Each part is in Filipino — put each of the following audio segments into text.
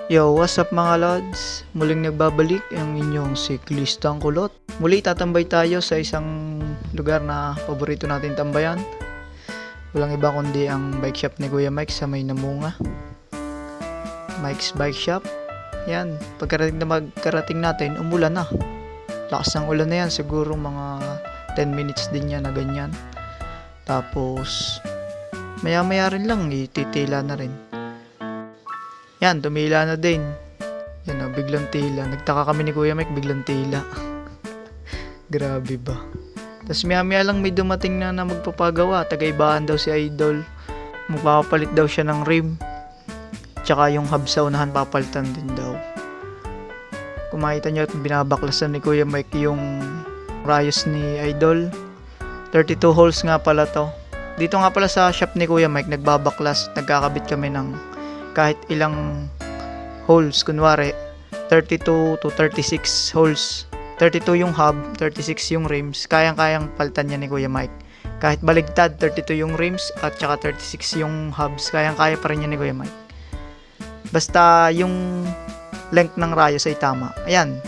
Yo, what's up mga lods? Muling nagbabalik ang inyong siklistang kulot. Muli tatambay tayo sa isang lugar na paborito natin tambayan. Walang iba kundi ang bike shop ni Kuya Mike sa may Namunga. Mike's Bike Shop. Yan, magkarating natin, umulan na. Lakas ng ulan na yan, siguro mga 10 minutes din yan na ganyan. Tapos, maya-maya rin lang, ititila na rin. Yan, tumila na din. Yan o, biglang tila. Nagtaka kami ni Kuya Mike, biglang tila. Grabe ba? Tapos maya lang may dumating na magpapagawa. Tagaibahan daw si Idol. Magpapalit daw siya ng rim. Tsaka yung hub sa unahan papalitan din daw. Kung makita nyo, binabaklasan ni Kuya Mike yung rayos ni Idol. 32 holes nga pala to. Dito nga pala sa shop ni Kuya Mike, nagbabaklas. Nagkakabit kami ng kahit ilang holes, kunwari 32 to 36 holes, 32 yung hub, 36 yung rims, kayang-kayang palitan niya ni Kuya Mike. Kahit baligtad, 32 yung rims at saka 36 yung hubs, kayang-kaya pa rin niya ni Kuya Mike. Basta yung length ng rayos ay tama. Ayan,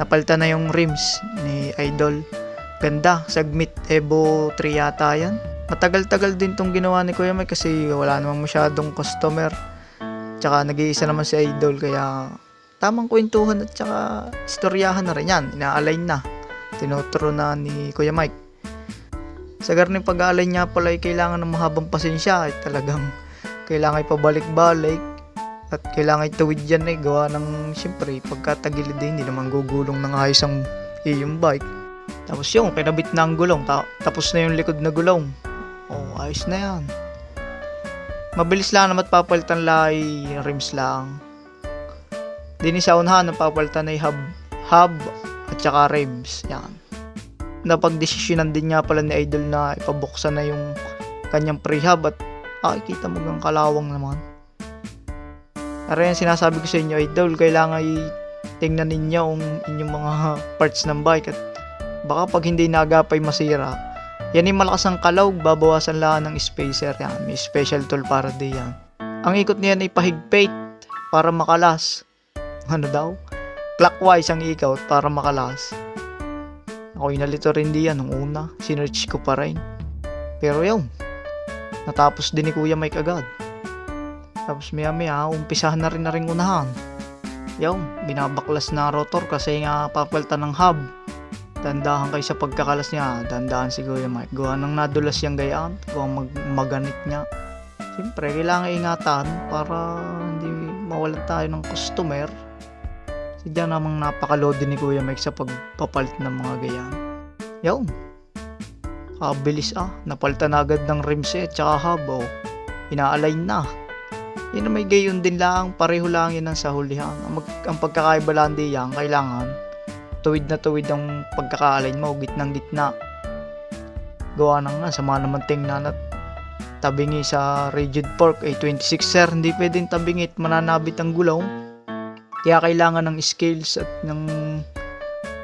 napalitan na yung rims ni Idol. Ganda, Sagmit Evo 3 yata yan. Matagal-tagal din tong ginawa ni Kuya Mike kasi wala namang masyadong customer. Tsaka nag-iisa naman si Idol, kaya tamang kwentuhan at tsaka istoryahan na rin yan. Ina-align na. Tinuturo na ni Kuya Mike. Sa garning pag-align niya pala ay kailangan ng mahabang pasensya. Ay talagang kailangan pabalik-balik. At kailangan ituwid yan eh. Gawa ng siyempre pagkatagilid din. Hindi naman gugulong ng ayos ang iyong bike. Tapos yung kinabit na ang gulong. Tapos na yung likod na gulong. Oh, ayos na yan. Mabilis lang naman papalitan lang rims lang. Dini sa unahan napapalitan ay hub at saka rims. Yan. Napagdesisyonan din nga pala ni Idol na ipabuksan na yung kanyang pre-hub at kita mo ang kalawang naman. Pero yan sinasabi ko sa inyo, Idol, kailangan tingnan ninyo ang inyong mga parts ng bike at baka pag hindi nagapay masira. Yan yung malakas ang kalaw, babawasan lang ng spacer. Yan, may special tool para diyan. Ang ikot niyan ay pahigpit para makalas. Ano daw? Clockwise ang ikot para makalas. Ako'y nalito rin diyan nung una. Sinerch ko pa rin. Pero yun, natapos din ni Kuya Mike agad. Tapos maya umpisahan na rin unahan. Yun, binabaklas na rotor kasi nga papalitan ng hub. Dandahan kayo sa pagkakalas niya. Dandahan si Kuya Mike. Gawa nang nadulas yung gayaan. Gawa maganit niya. Siyempre, kailangan ingatan para hindi mawalan tayo ng customer. Sadya namang napakaload ni Kuya Mike sa pagpapalit ng mga gayaan. Yun. Kabilis Napalitan na agad ng rims at saka hub. Ina-align na. Yun na may gayon din lang. Pareho lang yun ang sa hulihan. Ang pagkakaiba lang diyan, kailangan tuwid na tuwid ang pagkaka-align mo, gitnang gitna. Gawa nang sama naman tingnan at tabingi sa rigid fork ay 26er, hindi pwedeng tabingit, mananabit ang gulong. Kaya kailangan ng scales at ng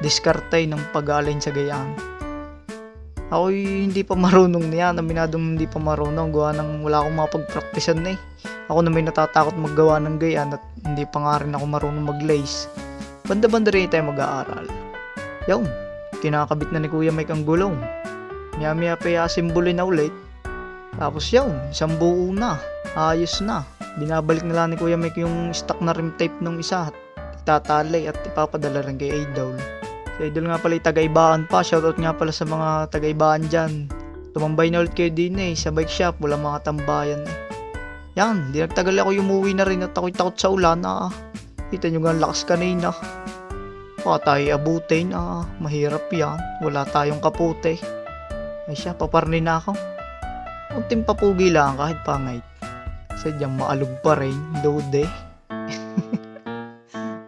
diskarte ng pag-align sa gayaan. Ako'y hindi pa marunong niyan, aminadong hindi pa marunong, gawa nang wala akong mapagpraktisan na eh. Ako na may natatakot maggawa ng gayaan at hindi pa nga rin ako marunong mag-lace. Banda-banda rin tayo mag-aaral. Yung, kinakabit na ni Kuya Mike ang gulong. Maya pa simbolo na ulit. Tapos yung, isang buo na. Ayos na. Binabalik na lang ni Kuya Mike yung stock na rim tape ng isa. Itatalay at ipapadala rin kay Idol. Si Idol nga pala tagaibaan pa. Shoutout nga pala sa mga tagaibaan dyan. Tumambay na ulit kayo din sa bike shop. Walang mga tambayan Yan, di nagtagal ako umuwi na rin at ako'y takot sa ulan Kita nyo nga lakas kanina. Baka tayo abutin. Mahirap yan. Wala tayong kapute. Ay siya, paparni na ako. Unting papugi lang kahit pangit. Sadyang maalog pa rin. Lode.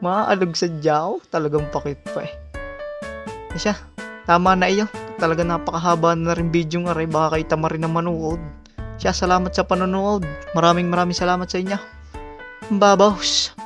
Maalog sadya. Talagang pakit pa Ay siya, tama na iyo. Talaga napakahaba na rin video nga rin. Baka kayo tama rin na manood. Siya, salamat sa panonood. Maraming salamat sa inyo. Babaws.